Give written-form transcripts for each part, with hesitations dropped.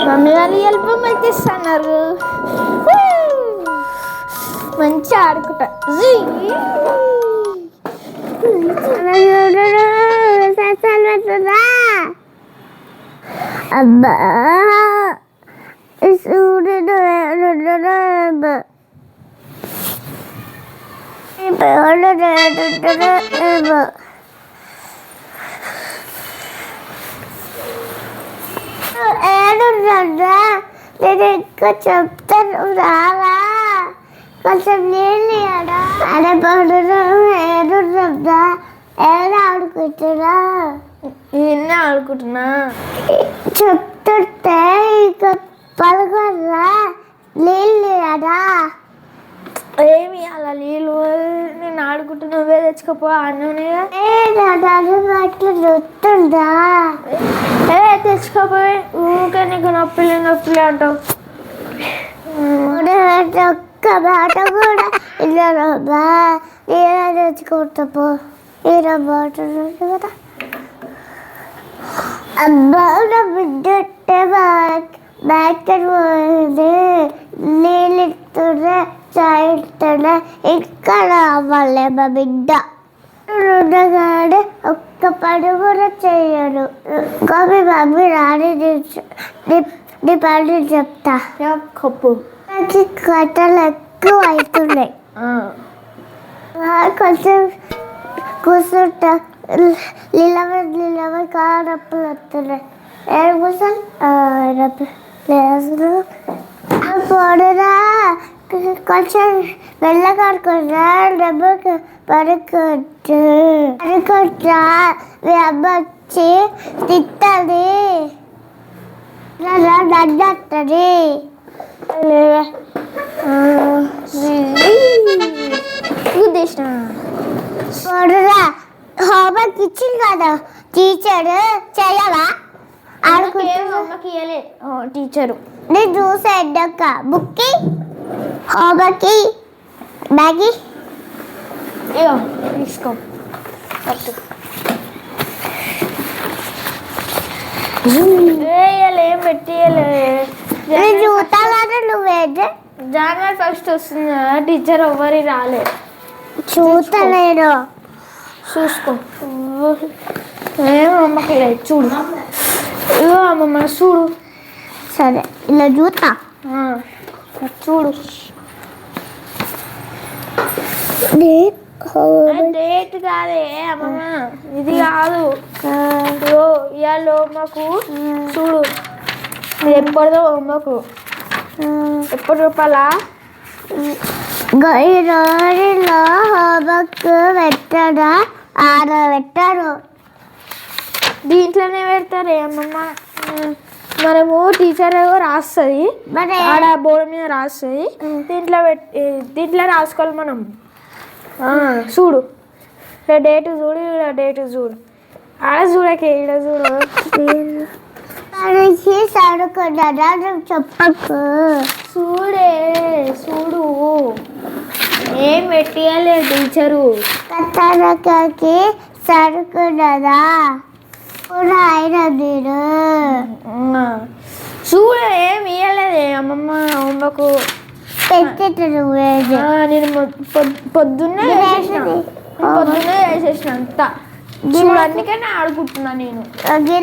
Mummy వాళ్ళు ఎల్బమ్ అయితే ఇస్తున్నారు. మంచిగా ఆడుకుంటా. అబ్బా చూడు ఏడుందా నేను ఇంకా చెప్తాను రావా కొంచెం నీళ్ళు అడపడుదా ఏడుందా ఏడు ఆడుకుంటున్నా నిన్నే ఆడుకుంటున్నా చెప్తుంటే ఇక పలుకురా నీళ్ళు అడా ఏమి అలా నీళ్ళు నేను ఆడుకుంటున్నా. నువ్వే తెచ్చుకోపో అన్ననే నొత్తుందా తెచ్చుకోపోయి ఊకే నీకు నొప్పిలే నొప్పిలే అంటావు. ఒక్క మాట కూడా ఇలా నేనే తెచ్చుకుంటా పో ఇలా బాటలు కదా. అబ్బా నా బిడ్డ బ్యాక్ పోయింది నీళ్ళు ఇస్తుండే చాయ్ ఇస్తుండే ఇంకా రావాలి మా బిడ్డ ఉండగానే ఒక్క పని కూడా చెయ్యను. ఇంకా మీ మమ్మీ రాని నీ పని చెప్తా. కప్పు నాకు కట్టలు ఎక్కువ అవుతున్నాయి. కొంచెం కూర్చుంటా నిలబడి కానప్పులు వస్తున్నాయి. ఏడు కూర్చొని పొడరా కొంచెం వెళ్ళకడుకుంటా డబ్బుకి పడుకోవచ్చు పడుకుంటా. మీ అమ్మ వచ్చి తిట్టది నన్నది పొడరా హోంవర్క్ ఇచ్చింది కదా టీచర్ చెయ్యాలా అమ్మకి ఇవ్వలే టీచరు. నేను చూసా ఎడ్డక్క బుక్కి హోంవర్క్ మ్యాగీ ఇగో తీసుకో ఏం పెట్టియలే. నేను చూస్తా కదా నువ్వేంటి జనవరి 1 వస్తుంది కదా టీచర్ ఎవ్వరి రాలే. చూస్తలేను చూసుకో ఏమో అమ్మకి లేదు చూడు. ఇగో అమ్మమ్మ చూడు. సరే ఇలా చూస్తా చూడు. డేట్ కాదే అమ్మమ్మ ఇది కాదు. ఇవాళ మాకు చూడు ఎప్పటిదో అమ్మకు ఎప్పటి రూపాయలా ఈ రోజులో హోంవర్క్ పెట్టడా పెట్టారు. దీంట్లోనే పెడతారే అమ్మమ్మ. మనము టీచర్ రాస్తుంది ఆడ బోర్డు మీద రాస్తుంది. దీంట్లో రాసుకోవాలి మనం. చూడు ఇలా డేట్ చూడు ఇలా డేట్ చూడు ఆడ చూడకే ఈడ చూడు. చదువుకున్నాడా చెప్పకు చూడే చూడు ఏం పెట్టియలేదు టీచరు. కథలకి చదువుకున్నదా ఆయన మీరు చూడ ఏం ఇవ్వలేదే అమ్మమ్మ అమ్మకు పెట్టేటడు. నేను పొద్దున్నే వేసేసిన అంతా చూడు. అందుకే నేను ఆడుకుంటున్నా నేను. అది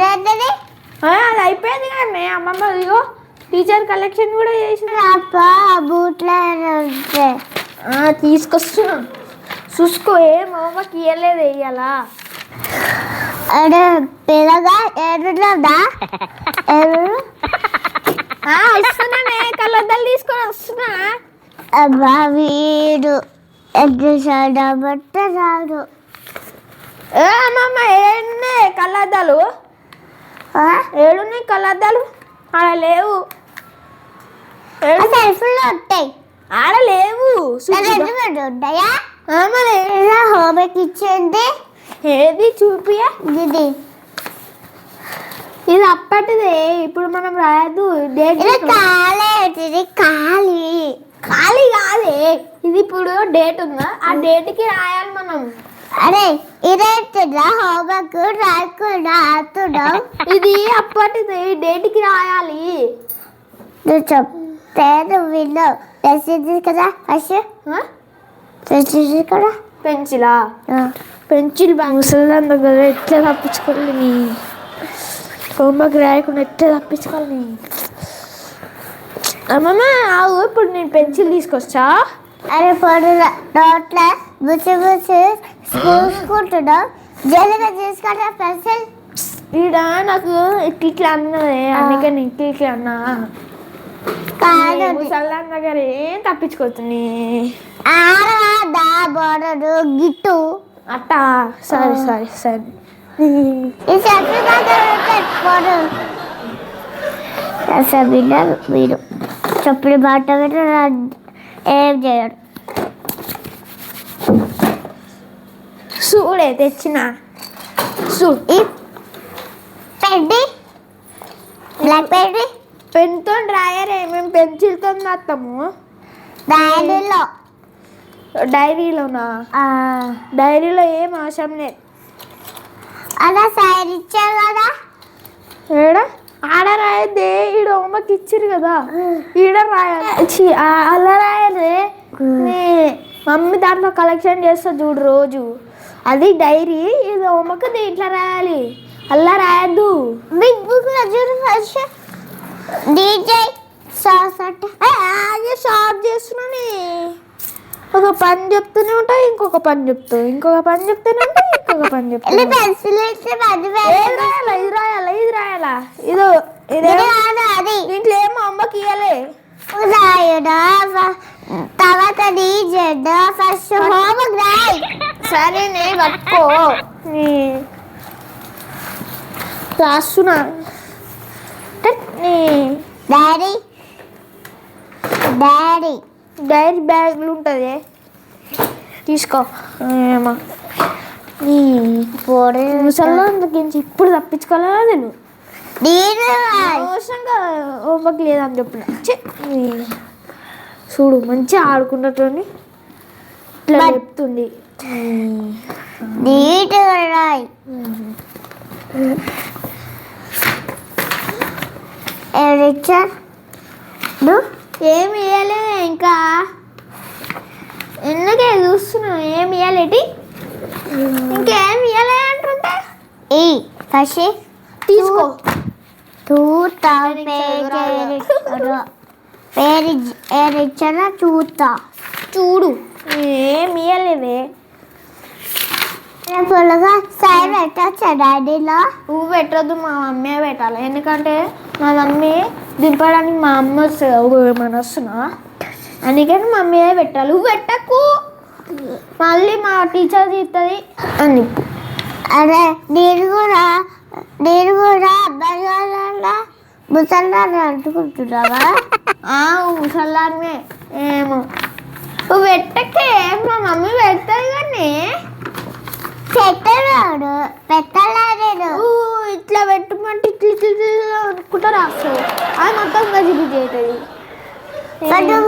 అయిపోయింది కానీ అమ్మమ్మ ఇదిగో టీచర్ కలెక్షన్ కూడా చేసిన బూట్లో తీసుకొస్తున్నా చూసుకో. ఏం అమ్మమ్మకి ఇవ్వలేదు వేయాలా అదే పిల్లగా ఏడుదా వస్తున్నానే కళ్ళద్దాలు తీసుకొని వస్తున్నా. అబ్బా వీడు బట్ట రాడు. అమ్మమ్మ ఏడున్నాయి కళ్ళద్దాలు ఏడున్నాయి కళ్ళద్దాలు ఆడ లేవు. సెల్ఫ్లో ఉంటాయి ఆడ లేవు ఉంటాయా. మరి హోంవర్క్ ఇచ్చేది ఏది చూపియా. ఇది ఇది అప్పటిదే ఇప్పుడు మనం రాయద్దు. ఖాళీ ఖాళీ కాదే ఇది ఇప్పుడు డేట్ ఉందా ఆ డేట్కి రాయాలి మనం. అరే ఇదేంటిరా హోంవర్క్ రాయకుండా ఆడుతున్నావు ఇది అప్పటిది డేట్కి రాయాలి. నువ్వు చెప్తే నువ్వు విన్నావు తెలిసింది కదా ఫస్ట్ తెలిసింది కదా పెన్సిలా పెన్సిల్ ముసలిదాని దగ్గర ఎట్లా తప్పించుకోవాలి నీ హోంవర్క్ రాయకుండా ఎట్లా తప్పించుకోవాలి అమ్మమ్మ ఆవు ఇప్పుడు నేను పెన్సిల్ తీసుకొచ్చా. అరే పొడు నోట్ల బుచ్చి బుచ్చి చూసుకుంటున్నావు జల్లిగా తీసుకుంటా పెన్సిల్ ఈడ నాకు ఇట్లా అన్నదే అందుకని ఇట్లా అన్నా కాదు ముసలిదాని దగ్గర ఏం తప్పించుకోవచ్చు ఆడదా బోడడు గిట్టు అట్టా సరే సరే సరే ఈ చెట్టు దగ్గర పెట్టుకోడు విన్నారు మీరు చెప్పుడు బాట ఏం చేయడు చూడే తెచ్చిన ఈ పెట్టి బ్లాక్ పెట్టి పెన్తో రాయరే మేము పెన్సిల్తో రాస్తాము. డైరీలో డైరీలోనా డైరీలో ఏం అవసరం లేదు. అలా సైడ్ ఇచ్చారు కదా ఏడ ఆడ రాయద్దే ఈడ హోంవర్క్ ఇచ్చారు కదా ఈడ రాయాలి అలా రాయదే మమ్మీ దాంట్లో కలెక్షన్ చేస్తా చూడు రోజు అది డైరీ ఇది హోంవర్క్ దీంట్లో రాయాలి అలా రాయద్దు. బిగ్ బుక్ లో చూడు ఫస్ట్ డీజే అదే షార్ట్ చేస్తున్నాను ఒక పని చెప్తూనే ఉంటాయి ఇంకొక పని చెప్తావు ఇంకొక పని చెప్తూనే ఉంటాయి ఇంకొక పని చెప్తాను. పెన్సిల్ ఇస్తే ఇది రాయాలా ఇది రాయాలా ఇది రాయాలా ఇదో ఇదే అది దీంట్లో ఏమో అమ్మకి ఇయ్యలే రాయడా తర్వాత డీజే ఫస్ట్ హోంవర్క్ రాయి సరే నే పట్టుకో రాస్తున్నా డాడీ డాడీ డైరీ బ్యాగ్లు ఉంటుంది తీసుకో ఏమో ముసల్లో అందుకించి ఇప్పుడు తప్పించుకోవాలా నేను అవసరంగా హోంవర్క్ లేదని చెప్పిన చూడు మంచిగా ఆడుకున్నట్టు ఇట్లా చెప్తుంది నీట్గా రాయి ఏమి ఇవ్వలేదే ఇంకా ఎందుకే చూస్తున్నావు ఏమి ఇవ్వలేటి ఇంకేమి ఇవ్వలే అంటుంటే ఈ ఫస్ట్ తీసుకో పేరు ఇచ్చారా చూస్తా చూడు ఏమి ఇవ్వలేదే ఫుల్గా సైడ్ పెట్టచ్చా డాడీలో నువ్వు పెట్టద్దు మా మమ్మీ పెట్టాలి ఎందుకంటే మా మమ్మీ దింపడానికి మా అమ్మ వస్తుంది ఏమైనా వస్తున్నా అందుకని మమ్మీయే పెట్టాలి నువ్వు పెట్టకు మళ్ళీ మా టీచర్ తీస్తుంది అని. అరే నేను కూడా అబ్బాయి ముసల్లాన్ని అంటుకుంటున్నావా ముసల్లానే ఏమో నువ్వు పెట్టకే మా మమ్మీ పెడతాయి కానీ పెట్టలేదు ఇట్లా పెట్టమంటే ఇట్లా అనుకుంటా రాస్తావు అది మొత్తం గజిబిజి అవుతుంది.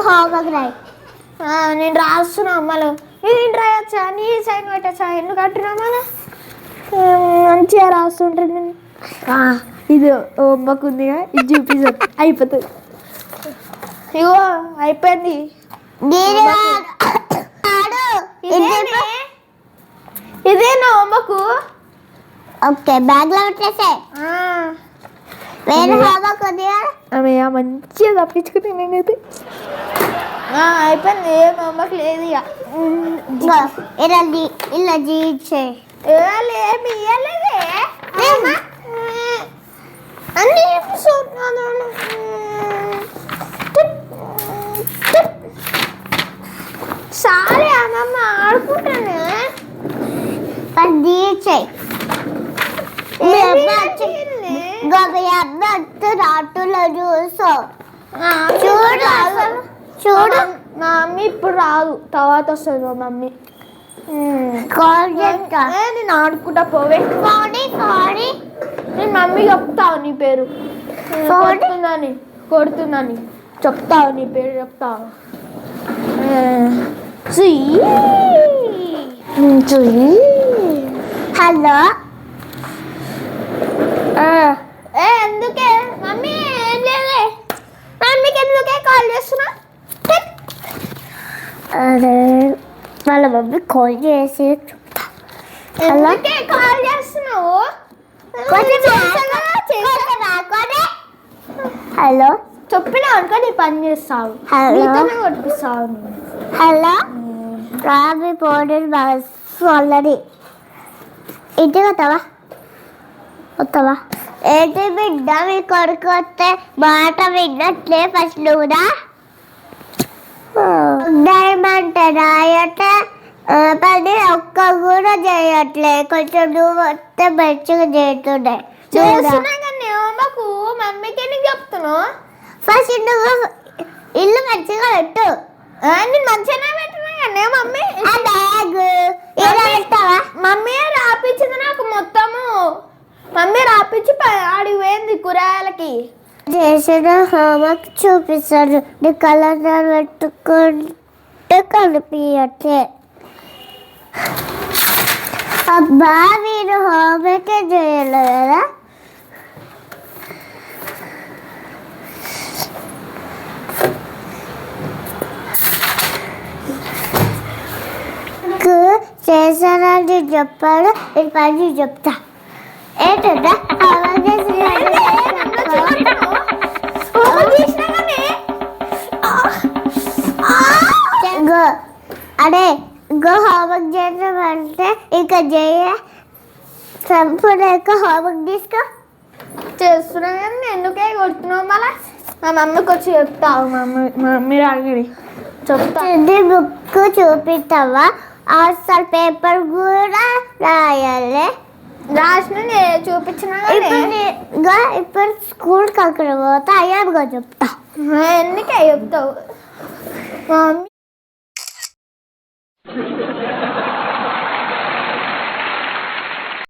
హోంవర్క్ రాయి నేను రాస్తున్నా అమ్మలు ఇది రాయచ్చా నీ సైన్ పెట్టచ్చా ఎందుకు అంటున్నా మన మంచిగా రాస్తుంటే నేను ఇది హోంవర్క్ ఉందిగా ఇది చూపిస్తాను అయిపోతుంది. ఇగో అయిపోయింది. ఇదేనా హోంవర్క్ ఓకే బ్యాగ్ లో పెట్టేసే వేరే హోంవర్క్ ఉంది ఆమె మంచిగా తప్పించుకుంటే నేనైతే అయిపోయింది ఏం హోంవర్క్ లేదు ఇక ఇలా జీచే ఏమి ఇవ్వలేదే అన్నీ సారీ అమ్మమ్మ ఆడుకుంటాను జీచే రాటులో చూసు చూడు చూడు మా మమ్మీ ఇప్పుడు రాదు తర్వాత వస్తుంది మా మమ్మీ. నేను ఆడుకుంటా పోవే నేను మమ్మీ చెప్తావు నీ పేరు కొడుతుందని చెప్తావు నీ పేరు చెప్తావు చూయి. హలో ఎందుకే మమ్మీ? ఏం లేదే. మమ్మీకి ఎందుకే కాల్ చేస్తున్నా? అరే వాళ్ళ మమ్మీ కాల్ చేసి ఎందుకే కాల్ చేస్తున్నావు? హలో చెప్పినా అనుకో నీ పని చేస్తావు. హలో. నీతోనే కొట్టిస్తావు నేను. హలో రాబీ పోడర్ బస్ ఆల్రెడీ ఇంటికి వస్తావా ఏంటి బిడ్డ మీ కొడుకు వస్తే మాట విన్నట్లే ఫస్ట్ నువ్వుదా అంటే రాయట పని ఒక్క కూడా చేయట్లే కొంచెం నువ్వు వస్తే మంచిగా చేస్తుండే చేస్తున్నా కానీ అమ్మకు మమ్మీకి నీకు చెప్తున్నావు. ఫస్ట్ నువ్వు ఇల్లు మంచిగా పెట్టు నేను మంచిగానే పెట్టినా కానీ మమ్మీ పెట్టావా మమ్మీ రాపించింది నాకు మొత్తము. మమ్మీ రాపించి ఆడికి పోయింది కూరగాయలకి. చేసిన హోంవర్క్ చూపిస్తాడు నీ కలర్ పెట్టుకుంటే కనిపించట్లే. అబ్బా మీరు హోంవర్క్ చేయలేదు కదా. చేశానని చెప్పాడు నేను పని చెప్తా ఏంటంటే అడే ఇంకో హోంవర్క్ చేసామంటే ఇంకా చేయ సంపూర్ణ హోంవర్క్ తీసుకో. చేస్తున్నా కానీ ఎందుకే కొడుతున్నావు? మళ్ళీ మా మమ్మీకి వచ్చి చెప్తావు. మమ్మీ రాగిరి చెప్తా. బుక్ చూపిస్తావా? అసలు పేపర్ కూడా రాయాలి. రాసిన చూపించిన ఇప్పుడు స్కూల్కి అక్కడ పోతా అయ్యానుగా చెప్తా. ఎందుకే చెప్తావు? మమ్మీ